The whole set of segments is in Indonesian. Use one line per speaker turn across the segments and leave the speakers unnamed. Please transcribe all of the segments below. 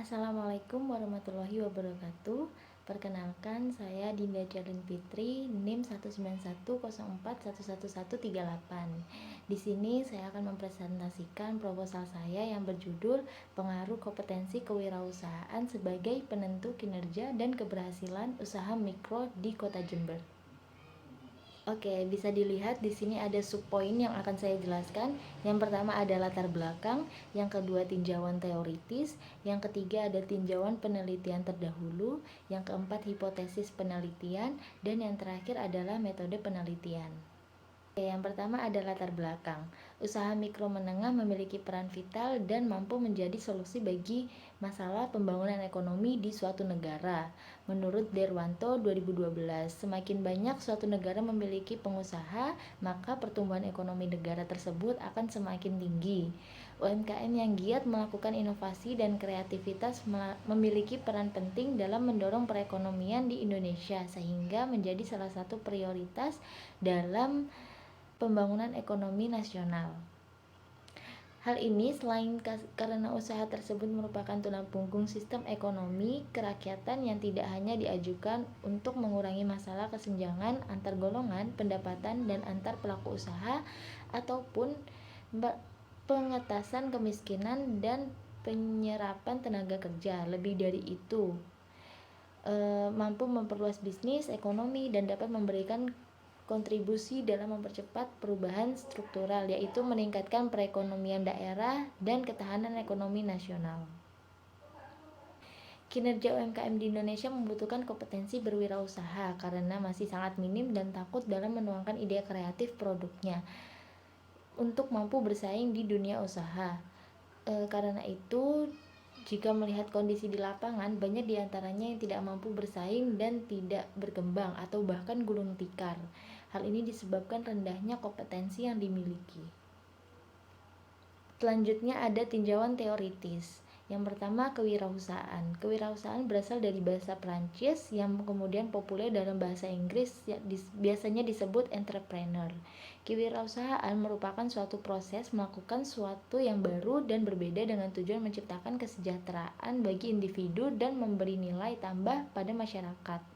Assalamualaikum warahmatullahi wabarakatuh. Perkenalkan, saya Dinda Jalin Fitri, NIM 19104111138. Di sini saya akan mempresentasikan proposal saya yang berjudul Pengaruh Kompetensi Kewirausahaan sebagai Penentu Kinerja dan Keberhasilan Usaha Mikro di Kota Jember. Oke, bisa dilihat di sini ada subpoin yang akan saya jelaskan. Yang pertama ada latar belakang, yang kedua tinjauan teoritis, yang ketiga ada tinjauan penelitian terdahulu, yang keempat hipotesis penelitian, dan yang terakhir adalah metode penelitian. Yang pertama ada latar belakang. Usaha mikro menengah memiliki peran vital dan mampu menjadi solusi bagi masalah pembangunan ekonomi di suatu negara. Menurut Derwanto 2012, semakin banyak suatu negara memiliki pengusaha, maka pertumbuhan ekonomi negara tersebut akan semakin tinggi. UMKM yang giat melakukan inovasi dan kreativitas memiliki peran penting dalam mendorong perekonomian di Indonesia, sehingga menjadi salah satu prioritas dalam pembangunan ekonomi nasional. Hal ini selain karena usaha tersebut merupakan tulang punggung sistem ekonomi kerakyatan yang tidak hanya diajukan untuk mengurangi masalah kesenjangan antar golongan pendapatan dan antar pelaku usaha, ataupun pengentasan kemiskinan dan penyerapan tenaga kerja. Lebih dari itu, mampu memperluas bisnis, ekonomi, dan dapat memberikan kontribusi dalam mempercepat perubahan struktural, yaitu meningkatkan perekonomian daerah dan ketahanan ekonomi nasional. Kinerja UMKM di Indonesia membutuhkan kompetensi berwirausaha karena masih sangat minim dan takut dalam menuangkan ide kreatif produknya untuk mampu bersaing di dunia usaha. Karena itu, jika melihat kondisi di lapangan, banyak diantaranya yang tidak mampu bersaing dan tidak berkembang atau bahkan gulung tikar. Hal ini disebabkan rendahnya kompetensi yang dimiliki. Selanjutnya ada tinjauan teoritis. Yang pertama, kewirausahaan. Kewirausahaan berasal dari bahasa Prancis yang kemudian populer dalam bahasa Inggris, biasanya disebut entrepreneur. Kewirausahaan merupakan suatu proses melakukan sesuatu yang baru dan berbeda dengan tujuan menciptakan kesejahteraan bagi individu dan memberi nilai tambah pada masyarakat.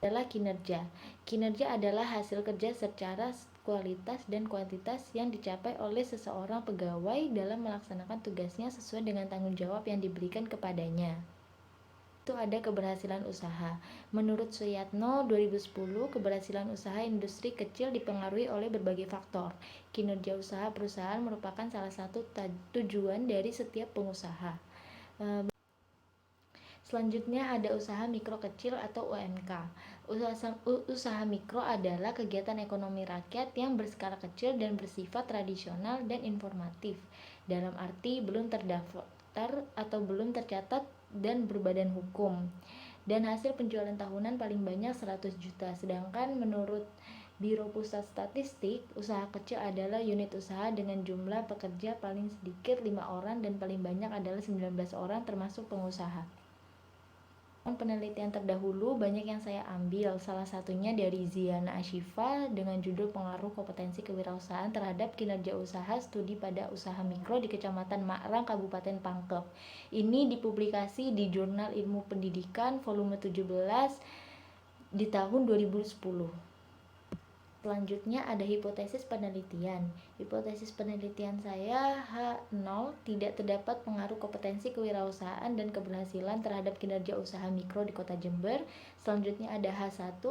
Adalah kinerja. Kinerja adalah hasil kerja secara kualitas dan kuantitas yang dicapai oleh seseorang pegawai dalam melaksanakan tugasnya sesuai dengan tanggung jawab yang diberikan kepadanya. Itu ada keberhasilan usaha. Menurut Suyatno 2010, keberhasilan usaha industri kecil dipengaruhi oleh berbagai faktor. Kinerja usaha perusahaan merupakan salah satu tujuan dari setiap pengusaha. Selanjutnya ada usaha mikro kecil atau UMK. Usaha mikro adalah kegiatan ekonomi rakyat yang berskala kecil dan bersifat tradisional dan informatif, dalam arti belum terdaftar atau belum tercatat dan berbadan hukum, dan hasil penjualan tahunan paling banyak 100 juta. Sedangkan menurut Biro Pusat Statistik, usaha kecil adalah unit usaha dengan jumlah pekerja paling sedikit 5 orang dan paling banyak adalah 19 orang termasuk pengusaha. Penelitian terdahulu banyak yang saya ambil, salah satunya dari Ziana Ashifa dengan judul Pengaruh Kompetensi Kewirausahaan Terhadap Kinerja Usaha Studi pada Usaha Mikro di Kecamatan Makrang, Kabupaten Pangkep. Ini dipublikasi di Jurnal Ilmu Pendidikan volume 17 di tahun 2010. Selanjutnya ada hipotesis penelitian. Hipotesis penelitian saya H0, tidak terdapat pengaruh kompetensi kewirausahaan dan keberhasilan terhadap kinerja usaha mikro di Kota Jember. Selanjutnya ada H1,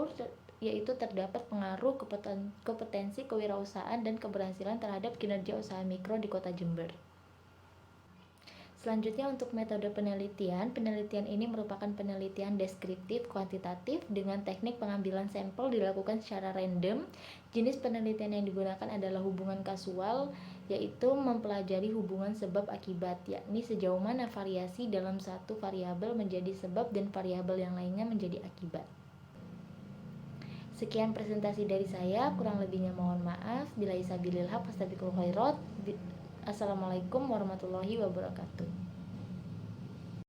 yaitu terdapat pengaruh kompetensi kewirausahaan dan keberhasilan terhadap kinerja usaha mikro di Kota Jember. Selanjutnya untuk metode penelitian ini merupakan penelitian deskriptif kuantitatif dengan teknik pengambilan sampel dilakukan secara random. Jenis penelitian yang digunakan adalah hubungan kasual, yaitu mempelajari hubungan sebab akibat, yakni sejauh mana variasi dalam satu variabel menjadi sebab dan variabel yang lainnya menjadi akibat. Sekian presentasi dari saya, kurang lebihnya mohon maaf. Bila isabilillah fastabiqul khairat. Assalamualaikum warahmatullahi wabarakatuh.